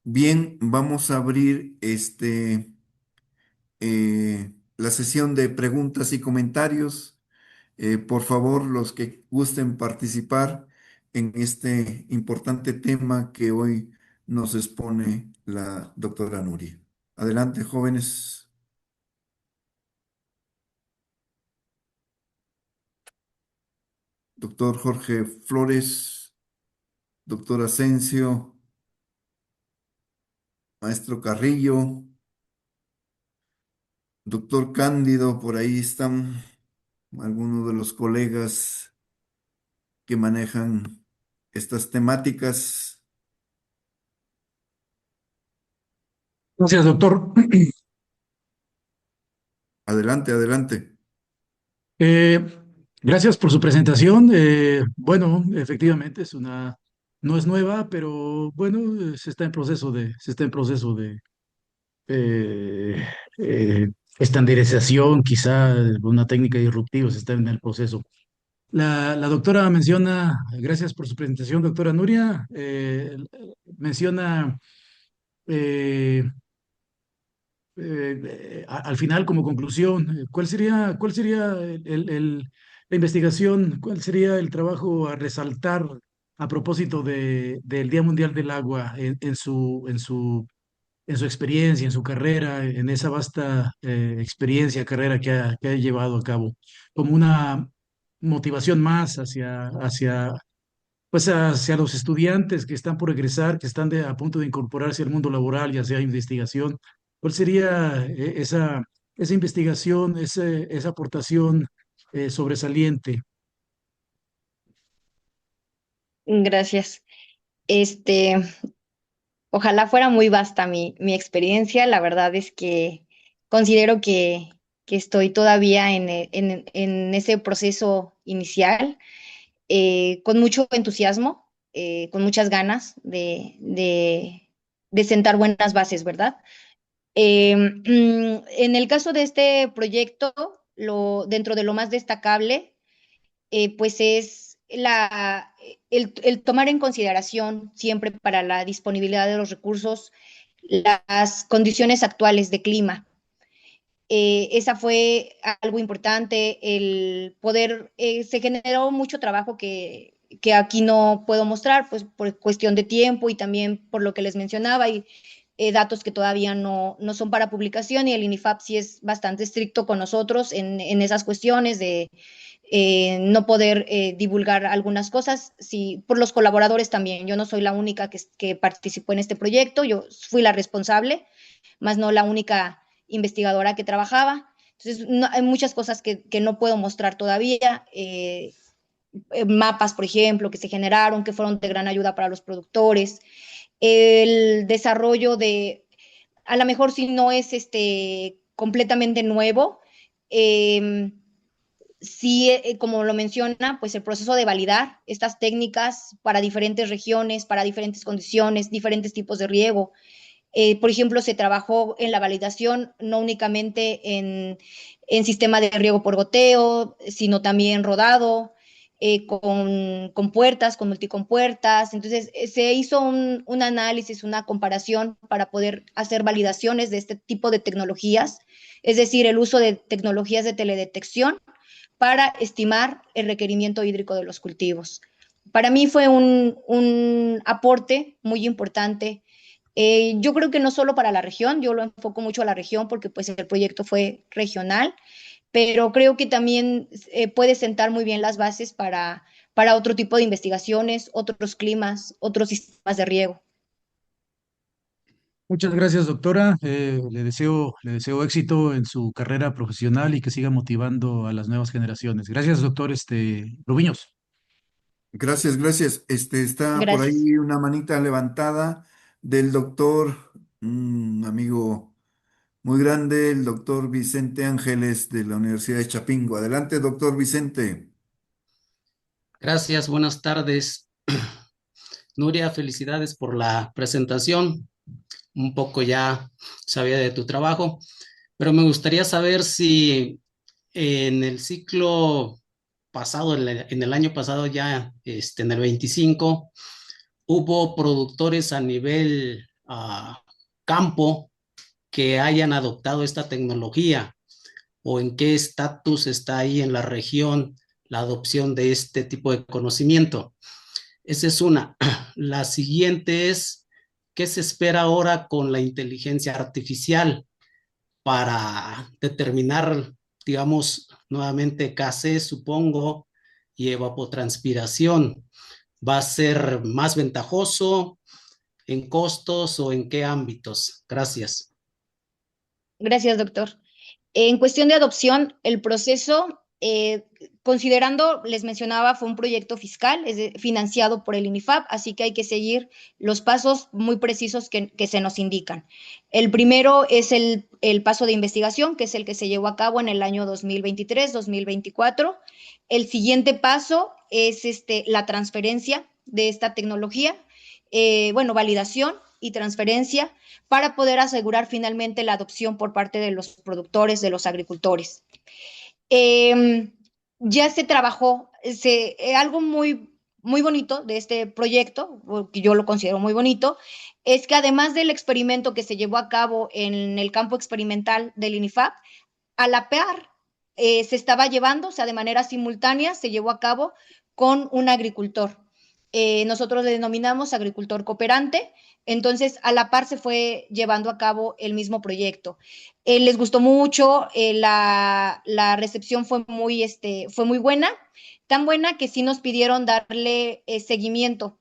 Bien, vamos a abrir la sesión de preguntas y comentarios. Por favor, los que gusten participar en este importante tema que hoy nos expone la doctora Nuria. Adelante, jóvenes. Doctor Jorge Flores, doctor Asensio, maestro Carrillo, doctor Cándido, por ahí están algunos de los colegas que manejan estas temáticas.
Gracias, doctor.
Adelante, adelante.
Eh, Gracias por su presentación. Bueno, efectivamente no es nueva, pero bueno, se está en proceso de eh, eh, estandarización, quizá una técnica disruptiva, se está en el proceso. La doctora menciona, gracias por su presentación, doctora Nuria, menciona eh, al final, como conclusión, cuál sería la investigación, cuál sería el trabajo a resaltar a propósito del Día Mundial del Agua en su experiencia, en su carrera, en esa vasta experiencia, carrera que ha llevado a cabo, como una motivación más pues hacia los estudiantes que están por egresar, que están a punto de incorporarse al mundo laboral, ya sea investigación? ¿Cuál sería esa investigación, esa aportación sobresaliente?
Gracias. Este, Ojalá fuera muy vasta mi experiencia. La verdad es que considero que estoy todavía en ese proceso inicial, con mucho entusiasmo, con muchas ganas de sentar buenas bases, ¿verdad? En el caso de este proyecto, dentro de lo más destacable, pues es el tomar en consideración siempre para la disponibilidad de los recursos las condiciones actuales de clima. Esa fue algo importante, el poder, se generó mucho trabajo que aquí no puedo mostrar, pues por cuestión de tiempo y también por lo que les mencionaba, y datos que todavía no son para publicación, y el INIFAP sí es bastante estricto con nosotros en esas cuestiones de no poder divulgar algunas cosas, sí, por los colaboradores también. Yo no soy la única que participó en este proyecto, yo fui la responsable, más no la única investigadora que trabajaba. Entonces, no, hay muchas cosas que no puedo mostrar todavía. Mapas, por ejemplo, que se generaron, que fueron de gran ayuda para los productores. El desarrollo de, a lo mejor si no es completamente nuevo, sí, como lo menciona, pues el proceso de validar estas técnicas para diferentes regiones, para diferentes condiciones, diferentes tipos de riego. Por ejemplo, se trabajó en la validación no únicamente en sistema de riego por goteo, sino también rodado, con puertas, con multicompuertas. Entonces, se hizo un análisis, una comparación para poder hacer validaciones de este tipo de tecnologías, es decir, el uso de tecnologías de teledetección para estimar el requerimiento hídrico de los cultivos. Para mí fue un aporte muy importante. Yo creo que no solo para la región, yo lo enfoco mucho a la región porque pues el proyecto fue regional, pero creo que también puede sentar muy bien las bases para otro tipo de investigaciones, otros climas, otros sistemas de riego.
Muchas gracias, doctora. Le deseo éxito en su carrera profesional y que siga motivando a las nuevas generaciones. Gracias, doctor, Rubiños.
Gracias, gracias. Está por
Gracias.
ahí una manita levantada del doctor, un amigo muy grande, el doctor Vicente Ángeles de la Universidad de Chapingo. Adelante, doctor Vicente.
Gracias, buenas tardes. Nuria, felicidades por la presentación. Un poco ya sabía de tu trabajo, pero me gustaría saber si en el ciclo pasado, en el año pasado ya, en el 25, hubo productores a nivel campo que hayan adoptado esta tecnología o en qué estatus está ahí en la región la adopción de este tipo de conocimiento. Esa es una. La siguiente es, ¿qué se espera ahora con la inteligencia artificial para determinar, digamos, nuevamente KC, supongo, y evapotranspiración? ¿Va a ser más ventajoso en costos o en qué ámbitos? Gracias.
Gracias, doctor. En cuestión de adopción, el proceso, considerando, les mencionaba, fue un proyecto fiscal, financiado por el INIFAP, así que hay que seguir los pasos muy precisos que se nos indican. El primero es el paso de investigación, que es el que se llevó a cabo en el año 2023-2024. El siguiente paso es la transferencia de esta tecnología, bueno, validación y transferencia para poder asegurar finalmente la adopción por parte de los productores, de los agricultores. Ya se trabajó, algo muy bonito de este proyecto, que yo lo considero muy bonito, es que además del experimento que se llevó a cabo en el campo experimental del INIFAP, a la par se estaba llevando, o sea, de manera simultánea, se llevó a cabo con un agricultor. Nosotros le denominamos agricultor cooperante, entonces a la par se fue llevando a cabo el mismo proyecto. Les gustó mucho, la recepción fue muy buena, tan buena que sí nos pidieron darle seguimiento.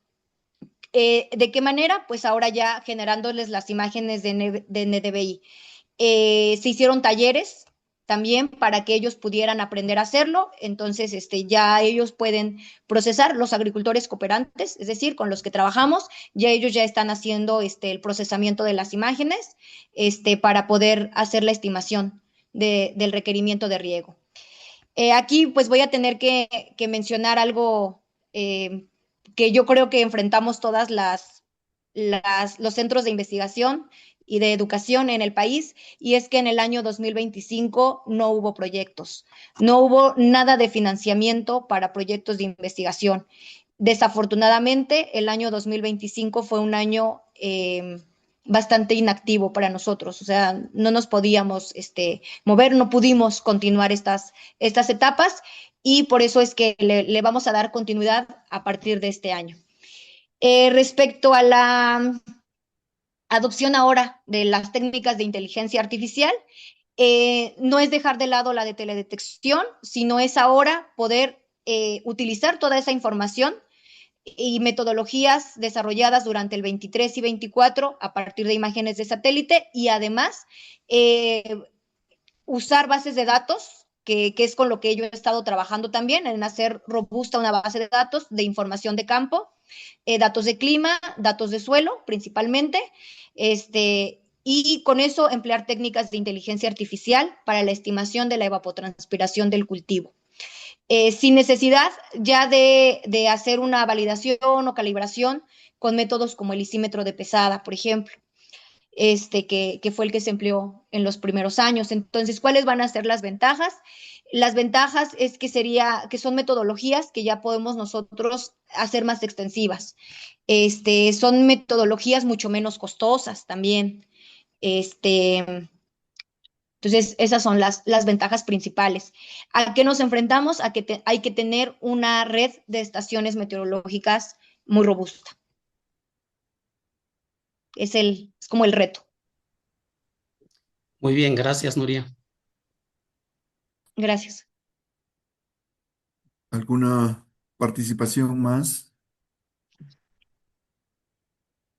¿De qué manera? Pues ahora ya generándoles las imágenes de NDVI. Se hicieron talleres también para que ellos pudieran aprender a hacerlo. Entonces, ya ellos pueden procesar, los agricultores cooperantes, es decir, con los que trabajamos, ya ellos ya están haciendo el procesamiento de las imágenes para poder hacer la estimación del requerimiento de riego. Aquí pues voy a tener que mencionar algo que yo creo que enfrentamos todas los centros de investigación y de educación en el país, y es que en el año 2025 no hubo proyectos, no hubo nada de financiamiento para proyectos de investigación. Desafortunadamente, el año 2025 fue un año bastante inactivo para nosotros, o sea, no nos podíamos mover, no pudimos continuar estas etapas y por eso es que le vamos a dar continuidad a partir de este año. Respecto a la adopción ahora de las técnicas de inteligencia artificial, no es dejar de lado la de teledetección, sino es ahora poder utilizar toda esa información y metodologías desarrolladas durante el 23 y 24 a partir de imágenes de satélite y además eh, usar bases de datos, que es con lo que yo he estado trabajando también, en hacer robusta una base de datos de información de campo, datos de clima, datos de suelo principalmente, y con eso emplear técnicas de inteligencia artificial para la estimación de la evapotranspiración del cultivo. Sin necesidad ya de hacer una validación o calibración con métodos como el isímetro de pesada, por ejemplo, que fue el que se empleó en los primeros años. Entonces, ¿cuáles van a ser las ventajas? Las ventajas es que son metodologías que ya podemos nosotros hacer más extensivas. Son metodologías mucho menos costosas también. Entonces, esas son las ventajas principales. ¿A qué nos enfrentamos? A que hay que tener una red de estaciones meteorológicas muy robusta. Es como el reto.
Muy bien, gracias, Nuria.
Gracias.
¿Alguna participación más?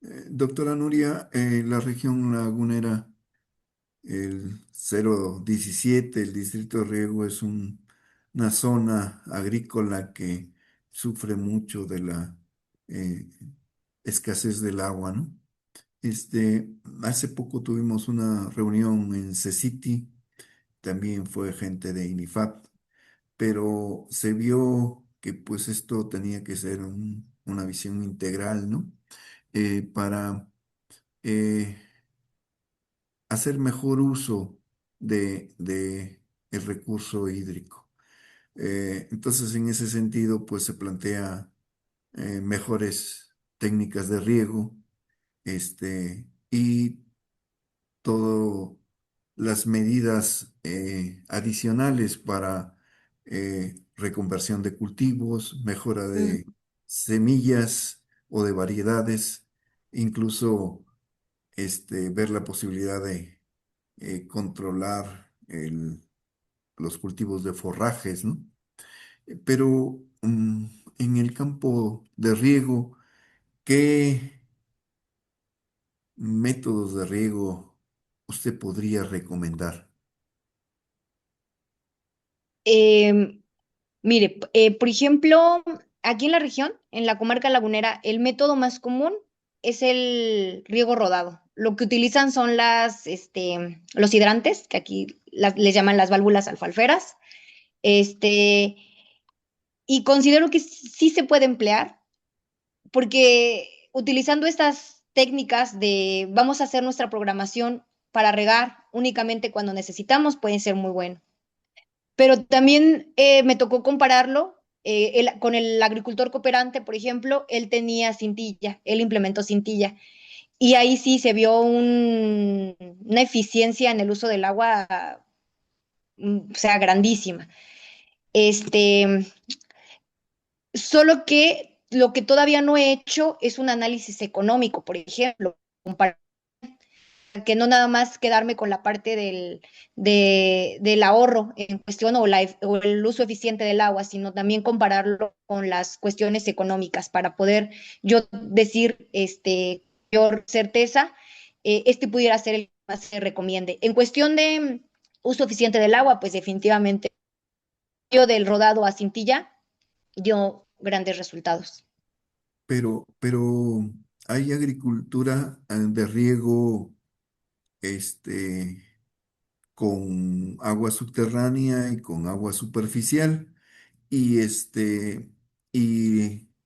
Doctora Nuria, la región lagunera, el 017, el distrito de riego, es una zona agrícola que sufre mucho de la eh, escasez del agua, ¿no? Hace poco tuvimos una reunión en CECITI, también fue gente de INIFAP, pero se vio que pues esto tenía que ser una visión integral, ¿no? Para eh, hacer mejor uso de el recurso hídrico. Entonces, en ese sentido, pues se plantea mejores técnicas de riego, y todas las medidas adicionales para reconversión de cultivos, mejora
Mm.
de semillas o de variedades, incluso ver la posibilidad de controlar los cultivos de forrajes, ¿no? Pero en el campo de riego, ¿qué métodos de riego usted podría recomendar?
Eh, Mire, por ejemplo, aquí en la región, en la comarca lagunera, el método más común es el riego rodado. Lo que utilizan son los hidrantes, que aquí les llaman las válvulas alfalferas. Este, y considero que sí se puede emplear, porque utilizando estas técnicas de vamos a hacer nuestra programación para regar únicamente cuando necesitamos, puede ser muy bueno. Pero también me tocó compararlo con el agricultor cooperante, por ejemplo, él tenía cintilla, él implementó cintilla. Y ahí sí se vio una eficiencia en el uso del agua, o sea, grandísima. Este, Solo que lo que todavía no he hecho es un análisis económico, por ejemplo, que no nada más quedarme con la parte del ahorro en cuestión o el uso eficiente del agua, sino también compararlo con las cuestiones económicas para poder yo decir mayor certeza, pudiera ser el que más se recomiende. En cuestión de uso eficiente del agua, pues definitivamente yo del rodado a cintilla dio grandes resultados.
Pero hay agricultura de riego, este, con agua subterránea y con agua superficial. Y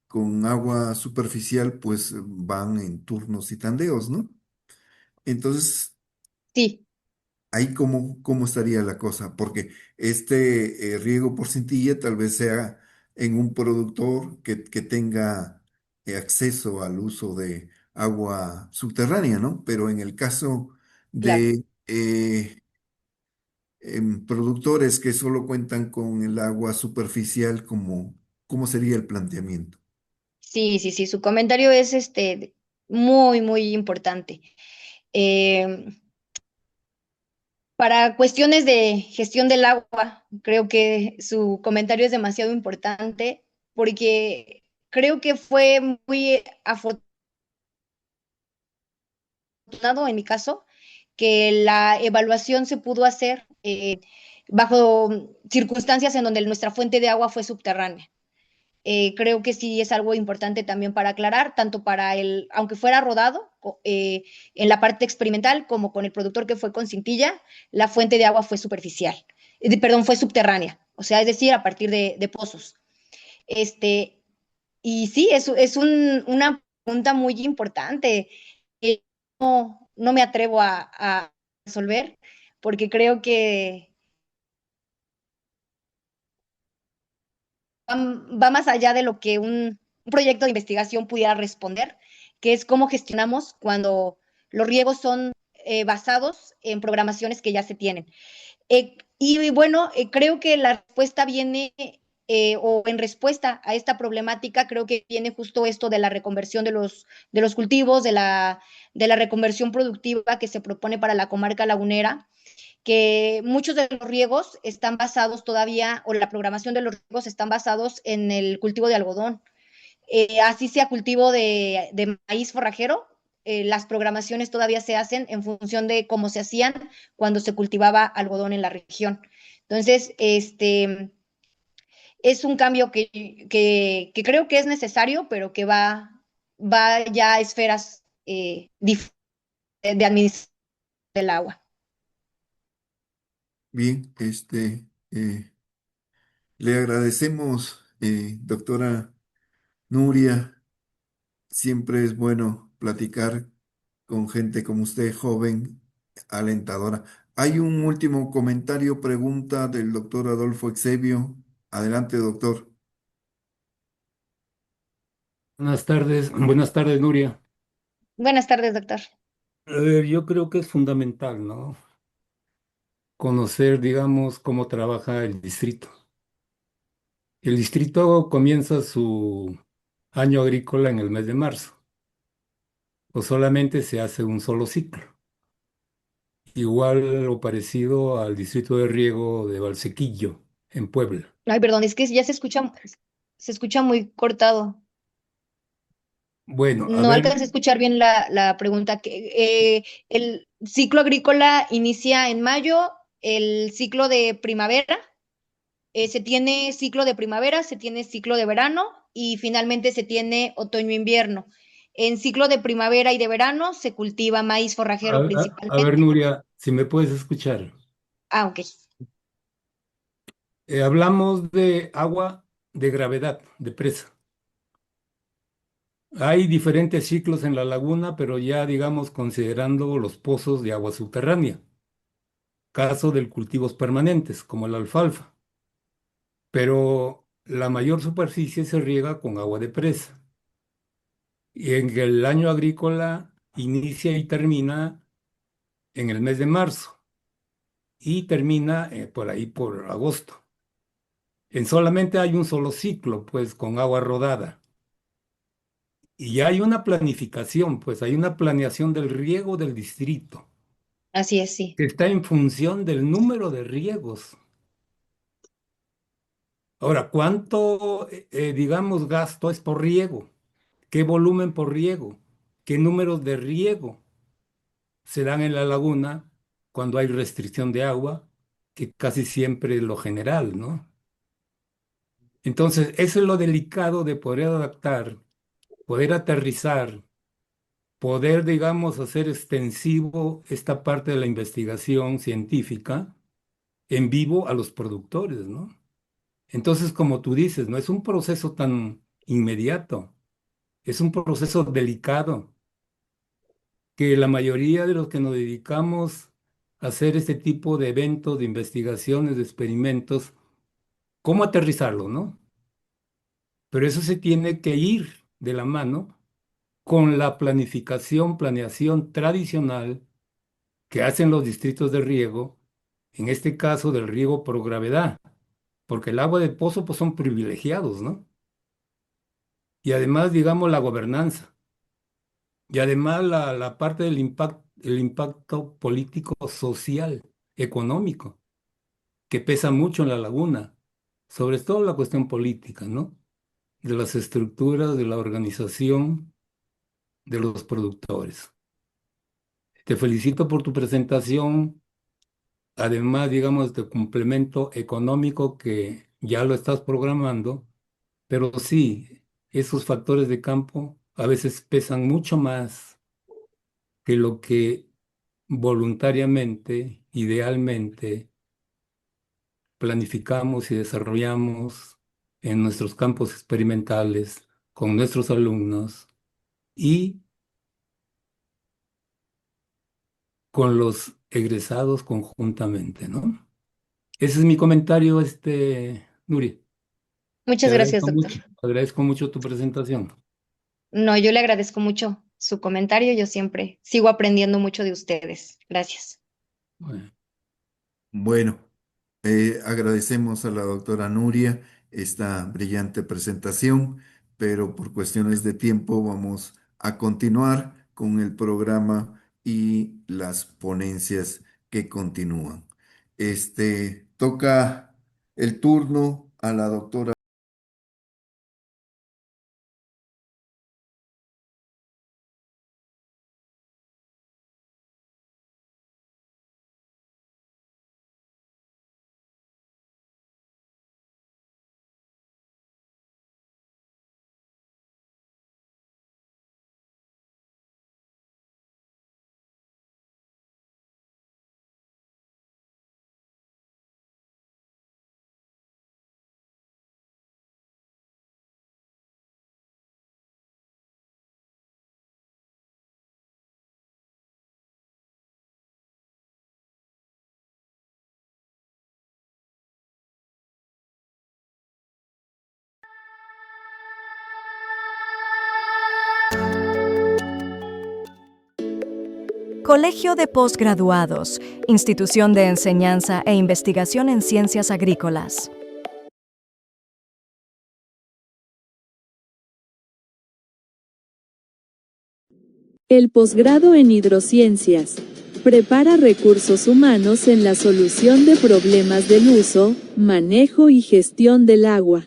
con agua superficial, pues van en turnos y tandeos, ¿no? Entonces,
Sí,
ahí cómo estaría la cosa, porque riego por cintilla tal vez sea en un productor que tenga acceso al uso de agua subterránea, ¿no? Pero en el caso
Claro.
de productores que solo cuentan con el agua superficial, ¿cómo sería el planteamiento?
Sí, sí, sí, su comentario es muy, muy importante. Eh, para cuestiones de gestión del agua, creo que su comentario es demasiado importante porque creo que fue muy afortunado en mi caso que la evaluación se pudo hacer bajo circunstancias en donde nuestra fuente de agua fue subterránea. Creo que sí es algo importante también para aclarar, tanto para el, aunque fuera rodado en la parte experimental como con el productor que fue con cintilla, la fuente de agua fue superficial, perdón, fue subterránea, o sea, es decir, a partir de pozos. Este, y sí, es una pregunta muy importante. No me atrevo a resolver porque creo que va más allá de lo que un proyecto de investigación pudiera responder, que es cómo gestionamos cuando los riegos son basados en programaciones que ya se tienen. Y bueno, creo que la respuesta viene, o en respuesta a esta problemática, creo que viene justo esto de la reconversión de los cultivos, de la reconversión productiva que se propone para la comarca lagunera, que muchos de los riegos están basados todavía, o la programación de los riegos están basados en el cultivo de algodón. Así sea cultivo de maíz forrajero, las programaciones todavía se hacen en función de cómo se hacían cuando se cultivaba algodón en la región. Entonces, es un cambio que creo que es necesario, pero que va ya a esferas de administración del agua.
Bien, le agradecemos, doctora Nuria. Siempre es bueno platicar con gente como usted, joven, alentadora. Hay un último comentario, pregunta del doctor Adolfo Exebio. Adelante, doctor.
Buenas tardes, Nuria.
Buenas tardes, doctor.
A ver, yo creo que es fundamental, ¿no? Conocer, digamos, cómo trabaja el distrito. El distrito comienza su año agrícola en el mes de marzo, o solamente se hace un solo ciclo. Igual o parecido al distrito de riego de Valsequillo, en Puebla.
Ay, perdón, es que ya se escucha muy cortado.
Bueno, a
No
ver,
alcancé a escuchar bien la pregunta. El ciclo agrícola inicia en mayo, el ciclo de primavera, se tiene ciclo de primavera, se tiene ciclo de verano y finalmente se tiene otoño-invierno. En ciclo de primavera y de verano se cultiva maíz forrajero
a ver,
principalmente.
Nuria, si me puedes escuchar.
Ah, ok.
Hablamos de agua de gravedad, de presa. Hay diferentes ciclos en la laguna, pero ya digamos considerando los pozos de agua subterránea, caso de cultivos permanentes como la alfalfa, pero la mayor superficie se riega con agua de presa. Y en el año agrícola inicia y termina en el mes de marzo y termina por ahí por agosto. En solamente hay un solo ciclo, pues con agua rodada. Y hay una planificación, pues hay una planeación del riego del distrito
Así es, sí.
que está en función del número de riegos. Ahora, ¿cuánto, digamos, gasto es por riego? ¿Qué volumen por riego? ¿Qué números de riego se dan en la laguna cuando hay restricción de agua? Que casi siempre es lo general, ¿no? Entonces, eso es lo delicado de poder adaptar, poder aterrizar, poder, digamos, hacer extensivo esta parte de la investigación científica en vivo a los productores, ¿no? Entonces, como tú dices, no es un proceso tan inmediato, es un proceso delicado que la mayoría de los que nos dedicamos a hacer este tipo de eventos, de investigaciones, de experimentos, ¿cómo aterrizarlo, no? pero eso se tiene que ir de la mano con la planeación tradicional que hacen los distritos de riego, en este caso del riego por gravedad, porque el agua de pozo pues son privilegiados, ¿no? Y además, digamos, la gobernanza, y además la parte del impacto, el impacto político, social, económico, que pesa mucho en la laguna, sobre todo la cuestión política, ¿no? De las estructuras, de la organización de los productores. Te felicito por tu presentación. Además, digamos, de complemento económico que ya lo estás programando, pero sí, esos factores de campo a veces pesan mucho más que lo que voluntariamente, idealmente, planificamos y desarrollamos en nuestros campos experimentales con nuestros alumnos y con los egresados conjuntamente, ¿no? Ese es mi comentario, Nuri. Te
Muchas gracias, doctor.
agradezco mucho tu presentación.
No, yo le agradezco mucho su comentario. Yo siempre sigo aprendiendo mucho de ustedes. Gracias.
Bueno,
Bueno, agradecemos a la doctora Nuria esta brillante presentación, pero por cuestiones de tiempo vamos a continuar con el programa y las ponencias que continúan. Toca el turno a la doctora.
Colegio de Postgraduados, institución de enseñanza e investigación en ciencias agrícolas.
El posgrado en hidrociencias prepara recursos humanos en la solución de problemas del uso, manejo y gestión del agua.